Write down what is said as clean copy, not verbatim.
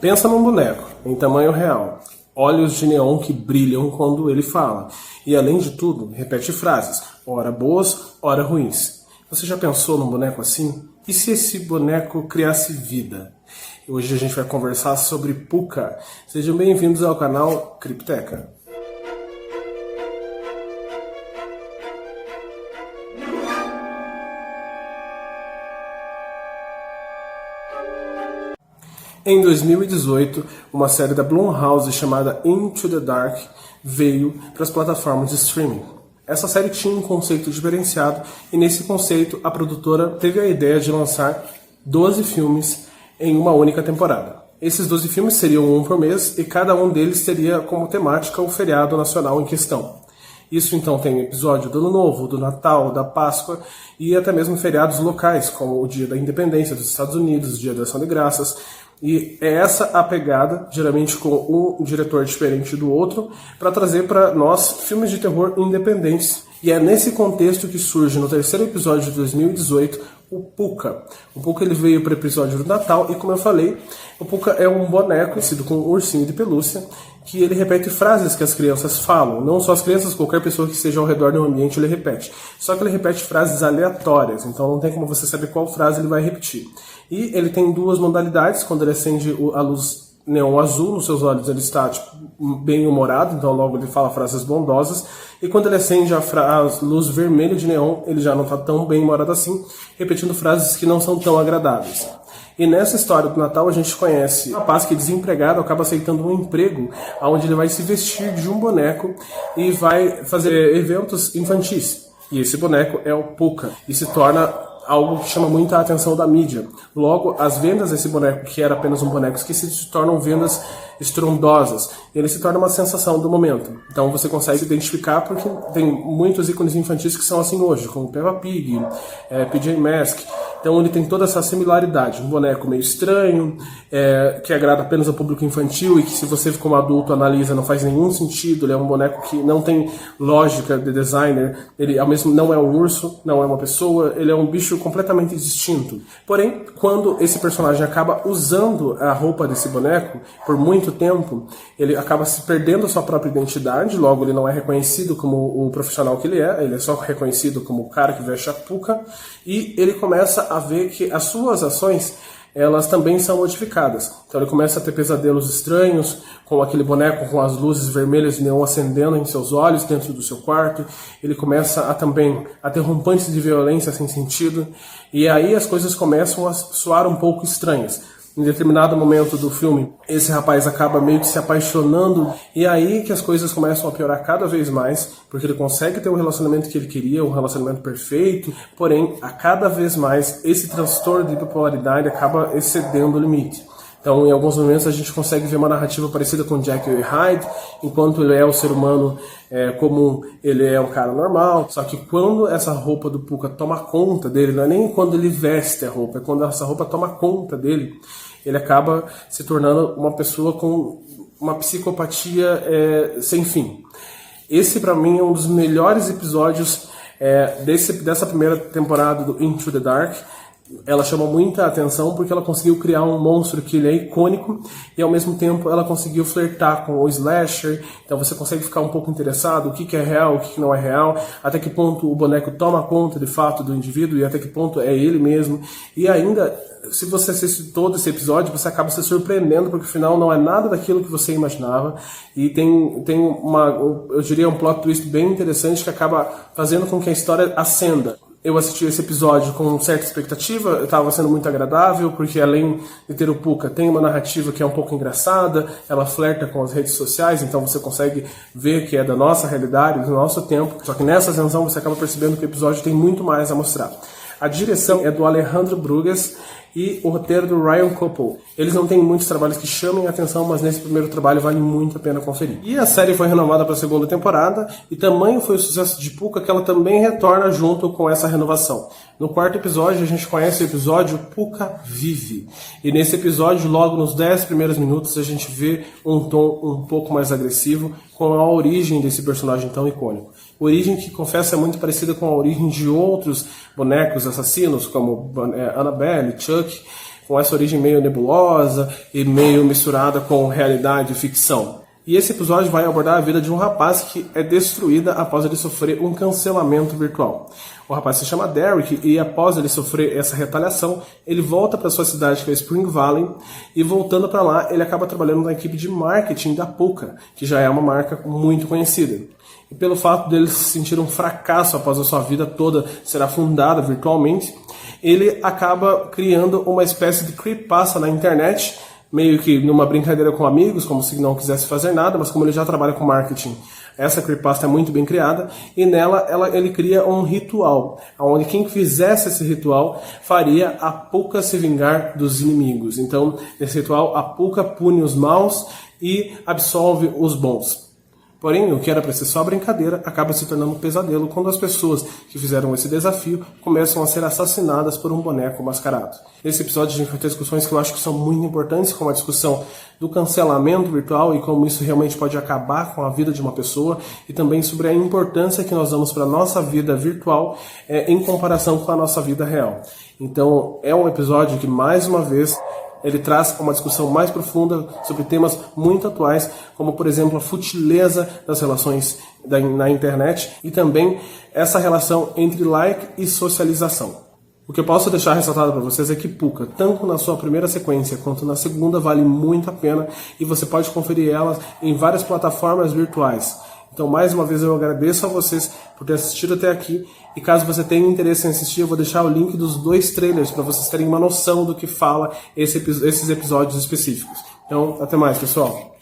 Pensa num boneco, em tamanho real, olhos de neon que brilham quando ele fala, e além de tudo, repete frases, ora boas, ora ruins. Você já pensou num boneco assim? E se esse boneco criasse vida? Hoje a gente vai conversar sobre Pucca. Sejam bem-vindos ao canal Cripteca. Em 2018, uma série da Blumhouse chamada Into the Dark veio para as plataformas de streaming. Essa série tinha um conceito diferenciado e nesse conceito a produtora teve a ideia de lançar 12 filmes em uma única temporada. Esses 12 filmes seriam um por mês e cada um deles teria como temática o feriado nacional em questão. Isso então tem episódio do Ano Novo, do Natal, da Páscoa e até mesmo feriados locais, como o Dia da Independência dos Estados Unidos, o Dia da Ação de Graças. E é essa a pegada, geralmente com um diretor diferente do outro, para trazer para nós filmes de terror independentes. E é nesse contexto que surge no terceiro episódio de 2018 o Pucca. O Pucca ele veio para o episódio do Natal e, como eu falei, o Pucca é um boneco conhecido com um ursinho de pelúcia que ele repete frases que as crianças falam. Não só as crianças, qualquer pessoa que esteja ao redor do ambiente ele repete. Só que ele repete frases aleatórias, então não tem como você saber qual frase ele vai repetir. E ele tem duas modalidades. Quando ele acende a luz neon azul nos seus olhos, ele está bem humorado, então logo ele fala frases bondosas. E quando ele acende a luz vermelha de neon, ele já não está tão bem humorado assim, repetindo frases que não são tão agradáveis. E nessa história do Natal a gente conhece um rapaz que desempregado acaba aceitando um emprego onde ele vai se vestir de um boneco e vai fazer eventos infantis. E esse boneco é o Pucca e se torna algo que chama muita atenção da mídia. Logo, as vendas desse boneco, que era apenas um boneco esquecido, se tornam vendas estrondosas. Ele se torna uma sensação do momento. Então você consegue se identificar porque tem muitos ícones infantis que são assim hoje, como Peppa Pig, PJ Masks. Então ele tem toda essa similaridade. Um boneco meio estranho, que agrada apenas ao público infantil e que se você como adulto analisa não faz nenhum sentido. Ele é um boneco que não tem lógica de designer. Ele ao mesmo não é um urso, não é uma pessoa, ele é um bicho completamente distinto. Porém, quando esse personagem acaba usando a roupa desse boneco por muito tempo, ele acaba se perdendo a sua própria identidade, logo ele não é reconhecido como o profissional que ele é só reconhecido como o cara que veste a Pucca, e ele começa a ver que as suas ações elas também são modificadas. Então ele começa a ter pesadelos estranhos, com aquele boneco com as luzes vermelhas de neon acendendo em seus olhos dentro do seu quarto. Ele começa também a ter rompantes de violência sem sentido. E aí as coisas começam a soar um pouco estranhas. Em determinado momento do filme, esse rapaz acaba meio que se apaixonando, e aí que as coisas começam a piorar cada vez mais, porque ele consegue ter o relacionamento que ele queria, um relacionamento perfeito, porém, a cada vez mais, esse transtorno de bipolaridade acaba excedendo o limite. Então, em alguns momentos, a gente consegue ver uma narrativa parecida com Jekyll e Hyde, enquanto ele é o ser humano comum, ele é um cara normal, só que quando essa roupa do Pucca toma conta dele, não é nem quando ele veste a roupa, é quando essa roupa toma conta dele, ele acaba se tornando uma pessoa com uma psicopatia sem fim. Esse, para mim, é um dos melhores episódios dessa primeira temporada do Into the Dark. Ela chama muita atenção porque ela conseguiu criar um monstro que ele é icônico e ao mesmo tempo ela conseguiu flertar com o slasher, então você consegue ficar um pouco interessado, o que é real, o que não é real, até que ponto o boneco toma conta de fato do indivíduo e até que ponto é ele mesmo. E ainda, se você assiste todo esse episódio, você acaba se surpreendendo porque o final não é nada daquilo que você imaginava e tem eu diria um plot twist bem interessante que acaba fazendo com que a história ascenda. Eu assisti esse episódio com certa expectativa, estava sendo muito agradável, porque além de ter o Pucca, tem uma narrativa que é um pouco engraçada, ela flerta com as redes sociais, então você consegue ver que é da nossa realidade, do nosso tempo, só que nessa ascensão você acaba percebendo que o episódio tem muito mais a mostrar. A direção é do Alejandro Brugues e o roteiro do Ryan Coppel. Eles não têm muitos trabalhos que chamem a atenção, mas nesse primeiro trabalho vale muito a pena conferir. E a série foi renovada para a segunda temporada, e tamanho foi o sucesso de Pucca que ela também retorna junto com essa renovação. No quarto episódio, a gente conhece o episódio Pucca Vive. E nesse episódio, logo nos 10 primeiros minutos, a gente vê um tom um pouco mais agressivo com a origem desse personagem tão icônico. Origem que, confesso, é muito parecida com a origem de outros bonecos assassinos, como Annabelle, Chuck. com essa origem meio nebulosa e meio misturada com realidade e ficção. E esse episódio vai abordar a vida de um rapaz que é destruída após ele sofrer um cancelamento virtual. O rapaz se chama Derek e após ele sofrer essa retaliação, ele volta para sua cidade, que é Spring Valley, e voltando para lá, ele acaba trabalhando na equipe de marketing da Puka, que já é uma marca muito conhecida. E pelo fato dele se sentir um fracasso após a sua vida toda ser afundada virtualmente, ele acaba criando uma espécie de creepypasta na internet, meio que numa brincadeira com amigos, como se não quisesse fazer nada, mas como ele já trabalha com marketing, essa creepypasta é muito bem criada, e nela ele cria um ritual, onde quem fizesse esse ritual faria a Puka se vingar dos inimigos. Então, nesse ritual, a Puka pune os maus e absolve os bons. Porém, o que era para ser só brincadeira acaba se tornando um pesadelo quando as pessoas que fizeram esse desafio começam a ser assassinadas por um boneco mascarado. Nesse episódio a gente vai ter discussões que eu acho que são muito importantes, como a discussão do cancelamento virtual e como isso realmente pode acabar com a vida de uma pessoa, e também sobre a importância que nós damos para a nossa vida virtual em comparação com a nossa vida real. Então é um episódio que, mais uma vez, ele traz uma discussão mais profunda sobre temas muito atuais, como, por exemplo, a futileza das relações na internet e também essa relação entre like e socialização. O que eu posso deixar ressaltado para vocês é que Puka, tanto na sua primeira sequência quanto na segunda, vale muito a pena e você pode conferir elas em várias plataformas virtuais. Então, mais uma vez, eu agradeço a vocês por ter assistido até aqui. E caso você tenha interesse em assistir, eu vou deixar o link dos 2 trailers para vocês terem uma noção do que fala esses episódios específicos. Então, até mais, pessoal.